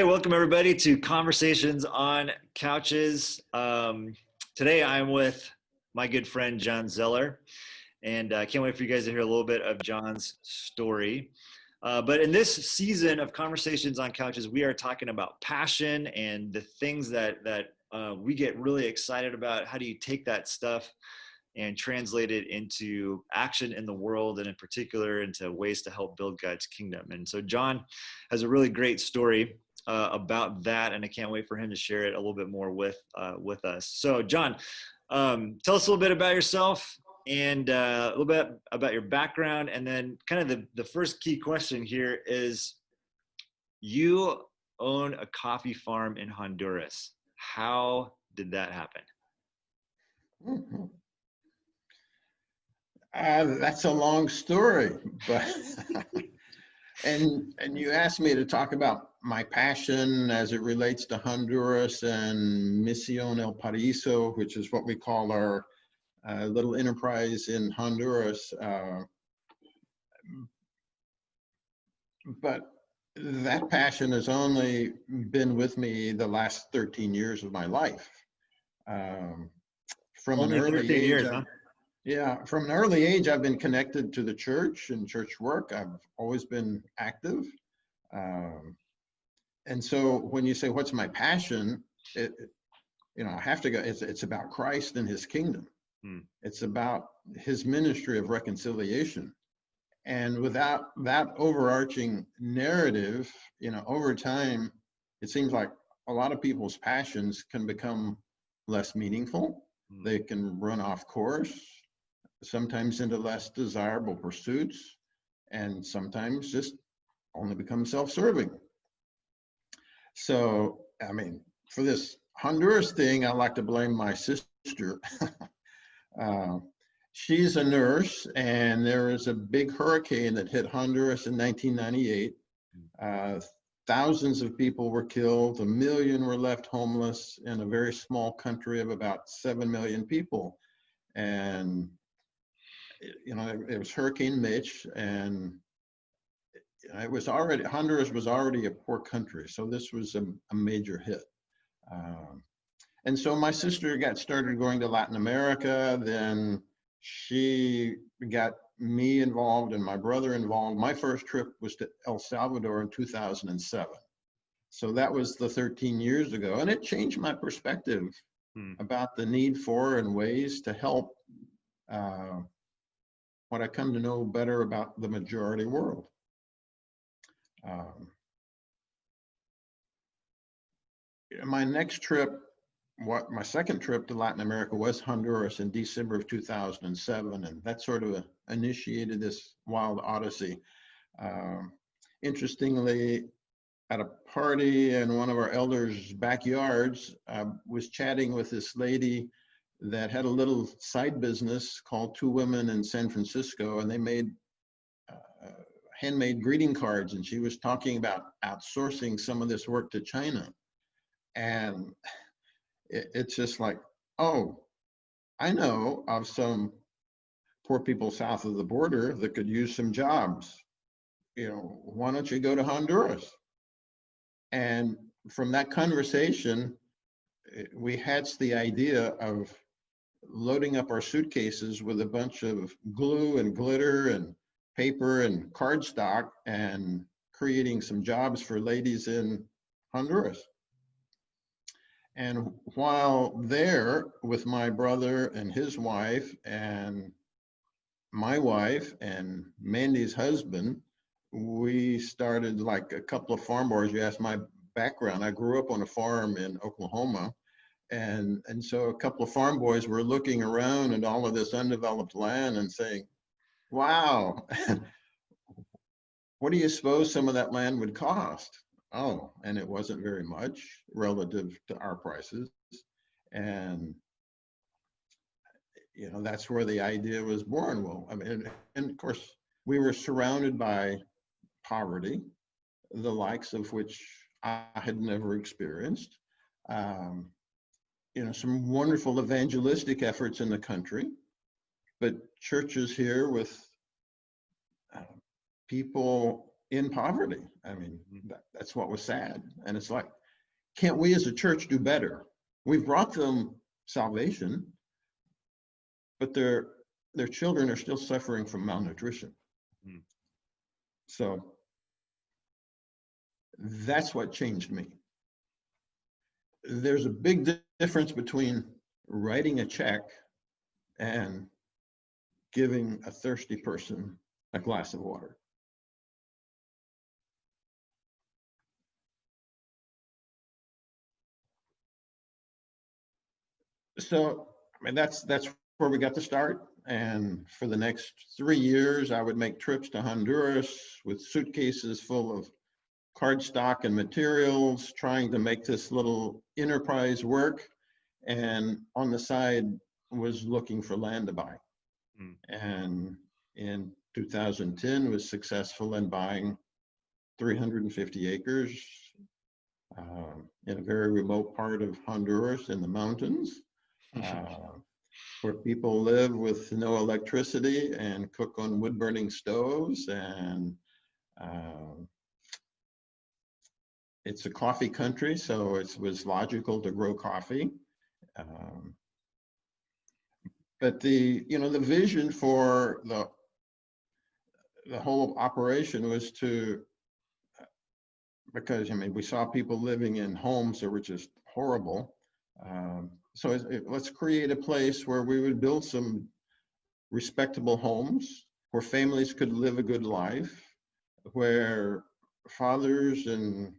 right, welcome everybody to Conversations on Couches. Today I'm with my good friend John Zeller, and I can't wait for you guys to hear a little bit of John's story. But in this season of Conversations on Couches, we are talking about passion and the things that we get really excited about. How do you take that stuff and translate it into action in the world, and in particular into ways to help build God's kingdom? And so John has a really great story about that, and I can't wait for him to share it a little bit more with us. So John, tell us a little bit about yourself and a little bit about your background, and then kind of the first key question here is, you own a coffee farm in Honduras. How did that happen? Mhm. That's a long story, but and you asked me to talk about my passion as it relates to Honduras and Misión El Paraíso, which is what we call our little enterprise in Honduras. But that passion has only been with me the last 13 years of my life. From Only an early 13 age, years, huh? Yeah, from an early age, I've been connected to the church and church work. I've always been active. And so when you say, what's my passion? I have to go, it's about Christ and his kingdom. It's about his ministry of reconciliation. And without that overarching narrative, over time, it seems like a lot of people's passions can become less meaningful. They can run off course, sometimes into less desirable pursuits, and sometimes just only become self-serving. So, for this Honduras thing, I like to blame my sister. She's a nurse, and there was a big hurricane that hit Honduras in 1998. Thousands of people were killed. 1 million were left homeless in a very small country of about 7 million people. And it was Hurricane Mitch, and Honduras was already a poor country, so this was a major hit. And so my sister got started going to Latin America, then she got me involved and my brother involved. My first trip was to El Salvador in 2007. So that was the 13 years ago, and it changed my perspective about the need for and ways to help what I come to know better about the majority world. My second trip to Latin America was Honduras in December of 2007, and that sort of initiated this wild odyssey. Interestingly, at a party in one of our elders' backyards, I was chatting with this lady that had a little side business called Two Women in San Francisco, and they made handmade greeting cards, and she was talking about outsourcing some of this work to China. And it's just like, oh, I know of some poor people south of the border that could use some jobs. Why don't you go to Honduras? And from that conversation, we hatched the idea of loading up our suitcases with a bunch of glue and glitter and paper and cardstock and creating some jobs for ladies in Honduras. And while there with my brother and his wife and my wife and Mandy's husband, we started like a couple of farm boys. You asked my background. I grew up on a farm in Oklahoma. And so a couple of farm boys were looking around at all of this undeveloped land and saying, wow, what do you suppose some of that land would cost? Oh, and it wasn't very much relative to our prices. And, that's where the idea was born. Well, and of course, we were surrounded by poverty, the likes of which I had never experienced. Some wonderful evangelistic efforts in the country, but churches here with people in poverty. I mean, that's what was sad. And it's like, can't we as a church do better? We've brought them salvation, but their children are still suffering from malnutrition. Mm. So that's what changed me. There's a big difference between writing a check and giving a thirsty person a glass of water. So, I mean, that's where we got to start. And for the next 3 years, I would make trips to Honduras with suitcases full of cardstock and materials, trying to make this little enterprise work. And on the side was looking for land to buy. Mm. And in 2010 was successful in buying 350 acres in a very remote part of Honduras in the mountains, where people live with no electricity and cook on wood burning stoves. And it's a coffee country, so it was logical to grow coffee. But the vision for the whole operation was to, because I mean, we saw people living in homes that were just horrible. So let's create a place where we would build some respectable homes, where families could live a good life, where fathers and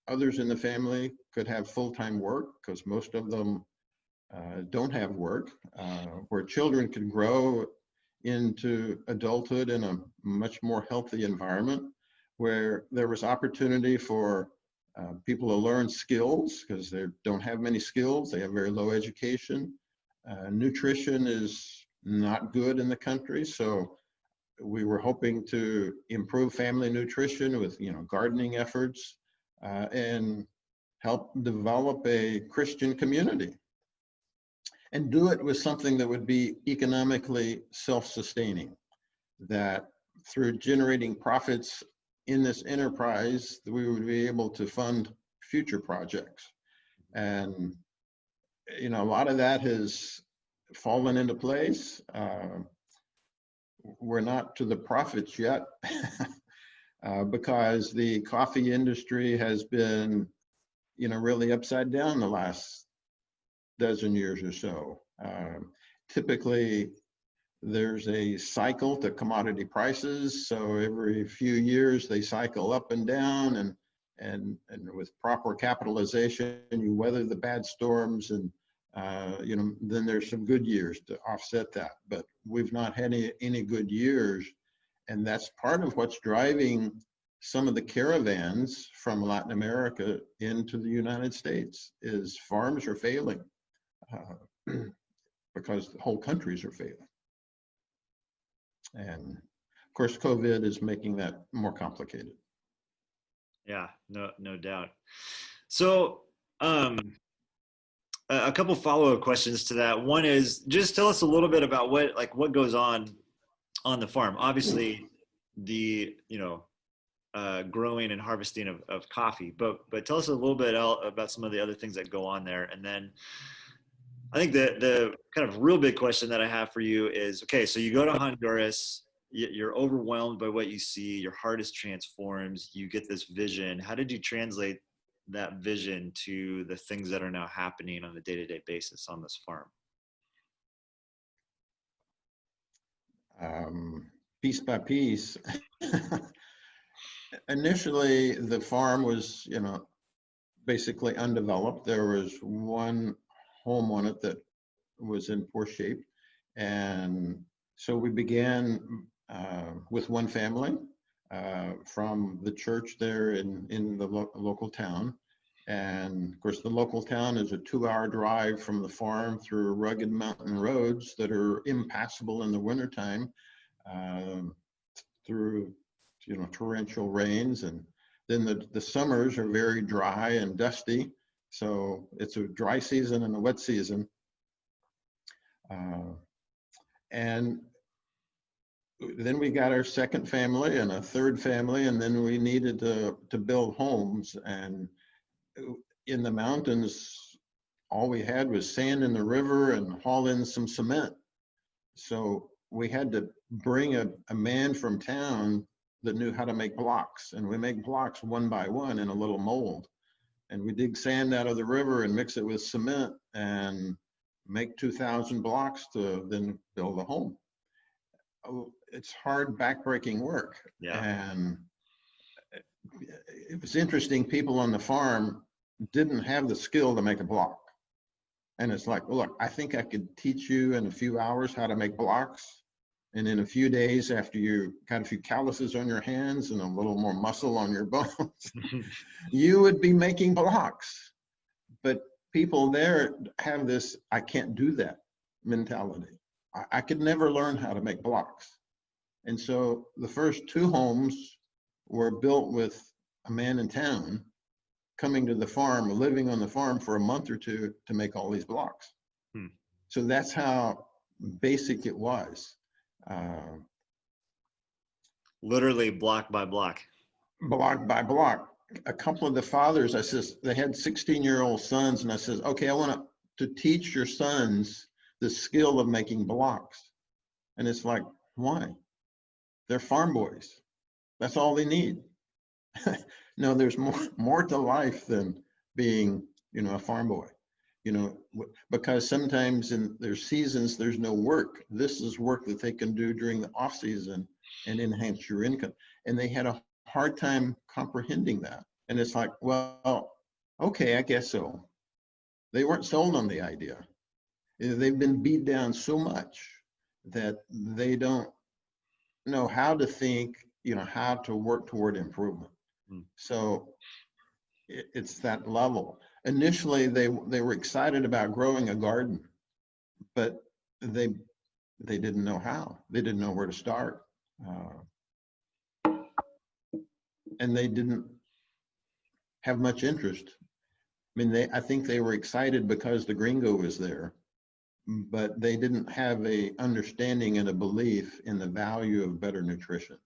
others in the family could have full-time work, because most of them don't have work, where children could grow into adulthood in a much more healthy environment, where there was opportunity for people to learn skills, because they don't have many skills, they have very low education. Nutrition is not good in the country, so we were hoping to improve family nutrition with gardening efforts, and help develop a Christian community, and do it with something that would be economically self-sustaining, that through generating profits in this enterprise, we would be able to fund future projects. And a lot of that has fallen into place. We're not to the profits yet, because the coffee industry has been really upside down the last dozen years or so. Typically, there's a cycle to commodity prices. So every few years they cycle up and down, and with proper capitalization, you weather the bad storms, and then there's some good years to offset that. But we've not had any good years, and that's part of what's driving some of the caravans from Latin America into the United States, is farms are failing, because the whole countries are failing. And of course, COVID is making that more complicated. Yeah, no doubt. So, a couple follow-up questions to that. One is, just tell us a little bit about what goes on the farm. Obviously, the growing and harvesting of coffee, but tell us a little bit about some of the other things that go on there. And then I think the kind of real big question that I have for you is, okay, so you go to Honduras, you're overwhelmed by what you see, your heart is transformed, you get this vision. How did you translate that vision to the things that are now happening on a day-to-day basis on this farm? Piece by piece. Initially, the farm was, basically undeveloped. There was one home on it that was in poor shape. And so we began with one family from the church there in the local town. And of course, the local town is a 2-hour drive from the farm through rugged mountain roads that are impassable in the wintertime, through torrential rains. And then the summers are very dry and dusty. So it's a dry season and a wet season. And then we got our second family and a third family, and then we needed to build homes. And in the mountains, all we had was sand in the river and haul in some cement. So we had to bring a man from town that knew how to make blocks. And we make blocks one by one in a little mold. And we dig sand out of the river and mix it with cement and make 2,000 blocks to then build a home. It's hard, backbreaking work. Yeah. And it was interesting, people on the farm didn't have the skill to make a block. And it's like, look, I think I could teach you in a few hours how to make blocks. And in a few days, after you got a few calluses on your hands and a little more muscle on your bones, you would be making blocks. But people there have this, I can't do that mentality. I could never learn how to make blocks. And so the first two homes were built with a man in town coming to the farm, living on the farm for a month or two to make all these blocks. Hmm. So that's how basic it was. Literally block by block. Block by block. A couple of the fathers, I says, they had 16-year-old sons, and I says, okay, I want to teach your sons the skill of making blocks. And it's like, why? They're farm boys. That's all they need. No, there's more to life than being, a farm boy, because sometimes in their seasons, there's no work. This is work that they can do during the off season and enhance your income. And they had a hard time comprehending that. And it's like, well, okay, I guess so. They weren't sold on the idea. They've been beat down so much that they don't know how to think, how to work toward improvement. So it's that level. Initially, they were excited about growing a garden, but they didn't know how. They didn't know where to start, and they didn't have much interest. I mean, I think they were excited because the gringo was there, but they didn't have a understanding and a belief in the value of better nutrition.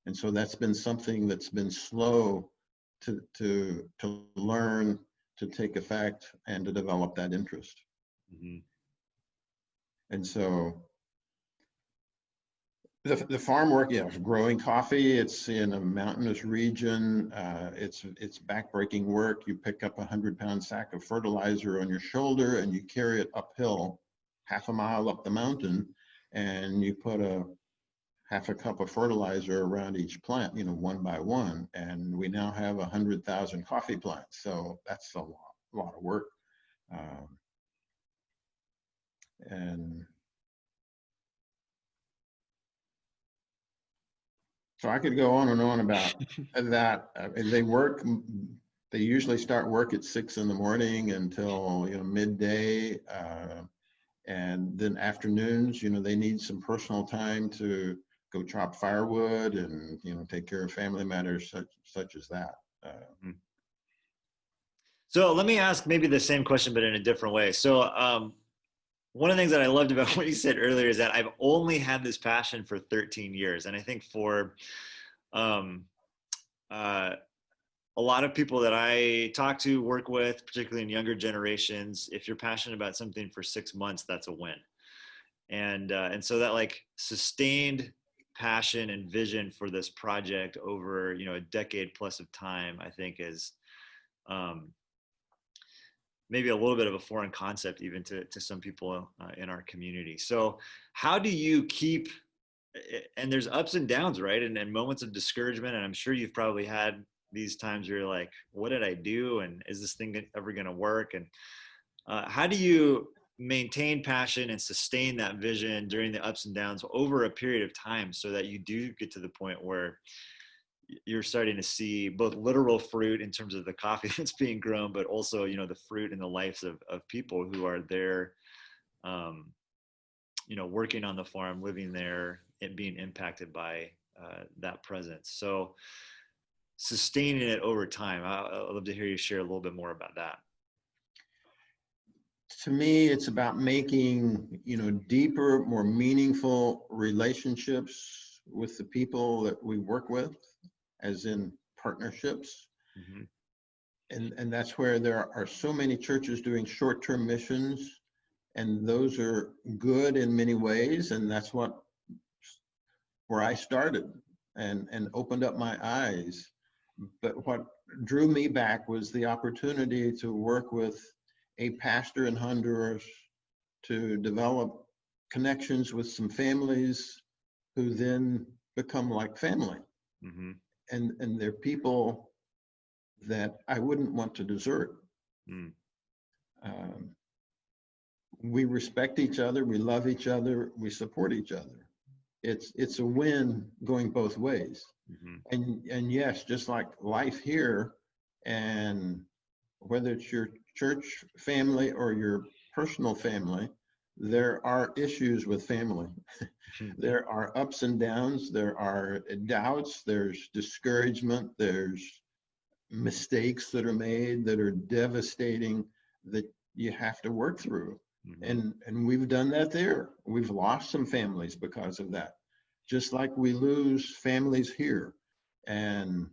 And so that's been something that's been slow to learn, to take effect, and to develop that interest. Mm-hmm. And so the farm work, growing coffee, it's in a mountainous region. It's backbreaking work. You pick up 100-pound sack of fertilizer on your shoulder and you carry it uphill half a mile up the mountain, and you put half a cup of fertilizer around each plant, one by one. And we now have 100,000 coffee plants. So that's a lot of work. And so I could go on and on about that. They usually start work at 6 in the morning until, midday. And then afternoons, they need some personal time to go chop firewood and, take care of family matters such as that. So let me ask maybe the same question, but in a different way. So one of the things that I loved about what you said earlier is that I've only had this passion for 13 years. And I think for a lot of people that I talk to, work with, particularly in younger generations, if you're passionate about something for 6 months, that's a win. And so that like sustained passion and vision for this project over, a decade plus of time, I think is maybe a little bit of a foreign concept even to some people in our community. So how do you keep, and there's ups and downs, right? And moments of discouragement. And I'm sure you've probably had these times where you're like, what did I do? And is this thing ever going to work? And how do you maintain passion and sustain that vision during the ups and downs over a period of time so that you do get to the point where you're starting to see both literal fruit in terms of the coffee that's being grown, but also, the fruit in the lives of people who are there, working on the farm, living there, and being impacted by that presence. So sustaining it over time. I'd love to hear you share a little bit more about that. to me, it's about making, deeper, more meaningful relationships with the people that we work with, as in partnerships. Mm-hmm. And that's where there are so many churches doing short-term missions, and those are good in many ways. And that's where I started and opened up my eyes. But what drew me back was the opportunity to work with a pastor in Honduras to develop connections with some families who then become like family. Mm-hmm. And they're people that I wouldn't want to desert. Mm. Um, we respect each other, we love each other, we support each other. It's a win going both ways. Mm-hmm. And yes, just like life here, and whether it's your church family or your personal family, there are issues with family. There are ups and downs, there are doubts, there's discouragement, there's mistakes that are made that are devastating, that you have to work through. Mm-hmm. And we've done that there. We've lost some families because of that, just like we lose families here. And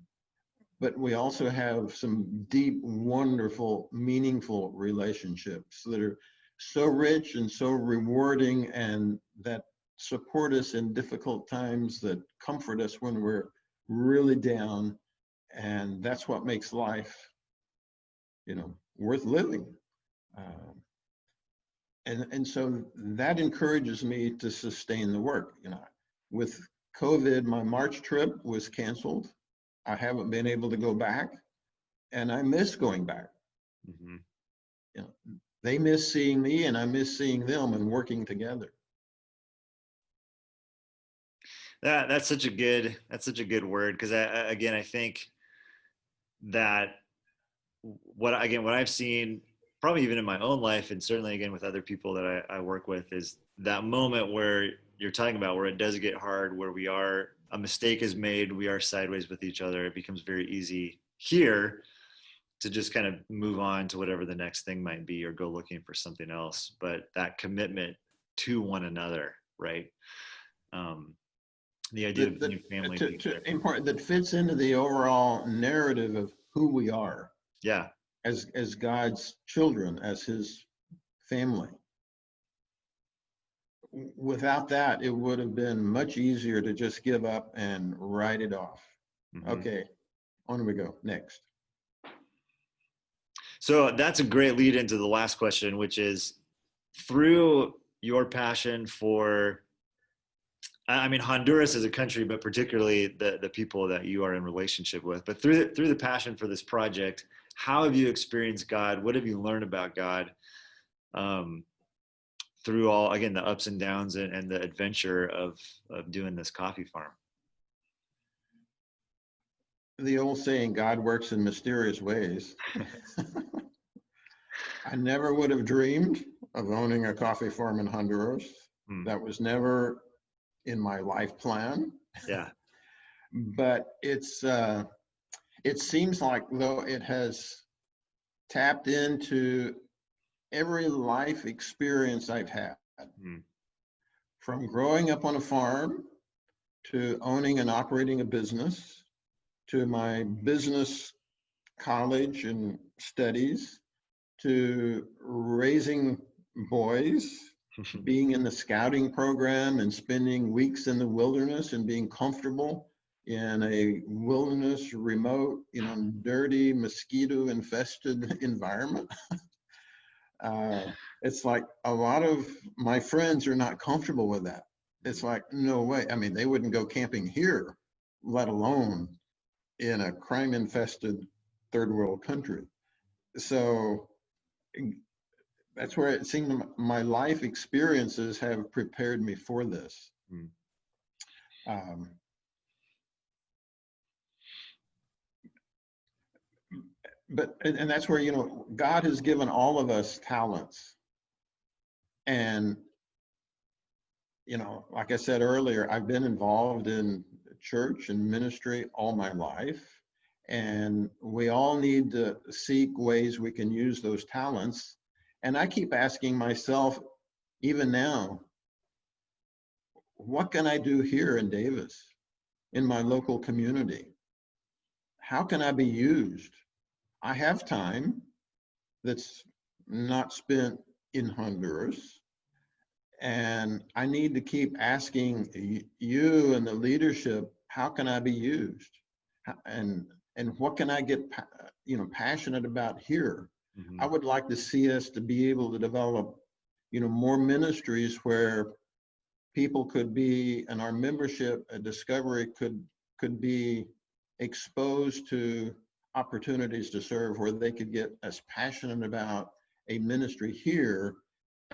but we also have some deep, wonderful, meaningful relationships that are so rich and so rewarding, and that support us in difficult times, that comfort us when we're really down. And that's what makes life, worth living. Um, and so that encourages me to sustain the work. With COVID, my March trip was canceled. I haven't been able to go back, and I miss going back. Mm-hmm. You know, they miss seeing me, and I miss seeing them and working together. That's such a good word, because again, I think that what I've seen, probably even in my own life, and certainly again with other people that I work with, is that moment where you're talking about, where it does get hard, where a mistake is made, we are sideways with each other. It becomes very easy here to just kind of move on to whatever the next thing might be, or go looking for something else. But that commitment to one another, right? Um, the idea of being family, being there. Important, that fits into the overall narrative of who we are Yeah. as God's children, as His family. Without that, it would have been much easier to just give up and write it off. Mm-hmm. Okay, on we go. Next. So that's a great lead into the last question, which is, through your passion for, I mean, Honduras as a country, but particularly the people that you are in relationship with, but through the passion for this project, how have you experienced God? What have you learned about God, um, through all, again, the ups and downs, and the adventure of doing this coffee farm? The old saying, God works in mysterious ways. I never would have dreamed of owning a coffee farm in Honduras. Hmm. That was never in my life plan. Yeah. But it seems like, though, it has tapped into every life experience I've had, Hmm. from growing up on a farm to owning and operating a business, to my business college and studies, to raising boys, being in the scouting program and spending weeks in the wilderness and being comfortable in a wilderness, remote, dirty, mosquito infested environment. It's like a lot of my friends are not comfortable with that. It's like, no way. I mean, they wouldn't go camping here, let alone in a crime infested third world country. So that's where it seemed my life experiences have prepared me for this. Hmm. Um, and that's where, God has given all of us talents. And, like I said earlier, I've been involved in church and ministry all my life. And we all need to seek ways we can use those talents And I keep asking myself, even now, what can I do here in Davis, in my local community? How can I be used? I have time that's not spent in Honduras. And I need to keep asking you and the leadership, how can I be used? And what can I get passionate about here? Mm-hmm. I would like to see us to be able to develop more ministries where people could be, and our membership at Discovery could be exposed to opportunities to serve, where they could get as passionate about a ministry here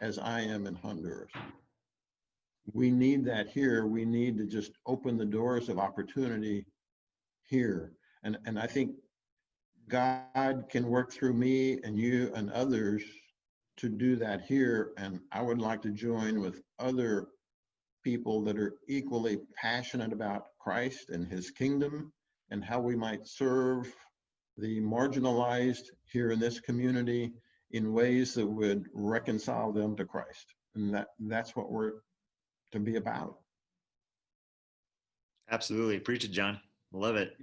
as I am in Honduras. We need that here. We need to just open the doors of opportunity here. And I think God can work through me and you and others to do that here. And I would like to join with other people that are equally passionate about Christ and his kingdom and how we might serve the marginalized here in this community in ways that would reconcile them to Christ. And that's what we're to be about. Absolutely. Preach it, John. Love it.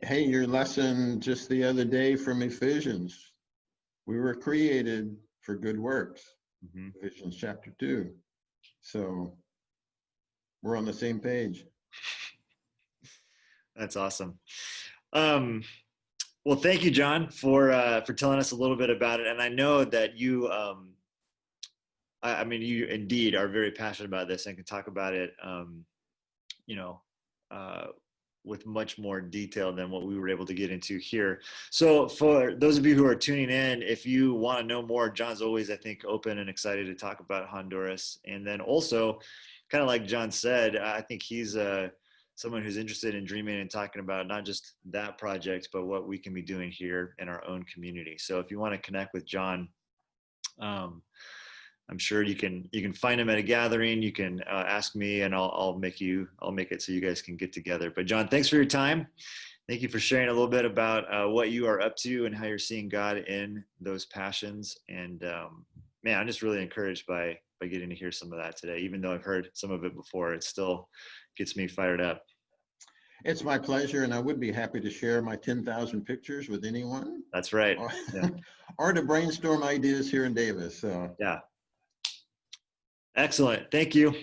Hey, your lesson just the other day from Ephesians, we were created for good works, Mm-hmm. Ephesians chapter 2. So we're on the same page. That's awesome. Well, thank you, John, for telling us a little bit about it. And I know that you, I mean, you indeed are very passionate about this and can talk about it, you know, uh, with much more detail than what we were able to get into here. So for those of you who are tuning in, if you want to know more, John's always, I think, open and excited to talk about Honduras. And then also, kind of like John said, I think he's someone who's interested in dreaming and talking about not just that project, but what we can be doing here in our own community. So if you want to connect with John, I'm sure you can find him at a gathering. You can ask me, and I'll make it so you guys can get together. But John, thanks for your time. Thank you for sharing a little bit about what you are up to and how you're seeing God in those passions. And man, I'm just really encouraged by getting to hear some of that today. Even though I've heard some of it before, it still gets me fired up. It's my pleasure, and I would be happy to share my 10,000 pictures with anyone. That's right. Yeah. Or to brainstorm ideas here in Davis. So. Yeah. Excellent. Thank you.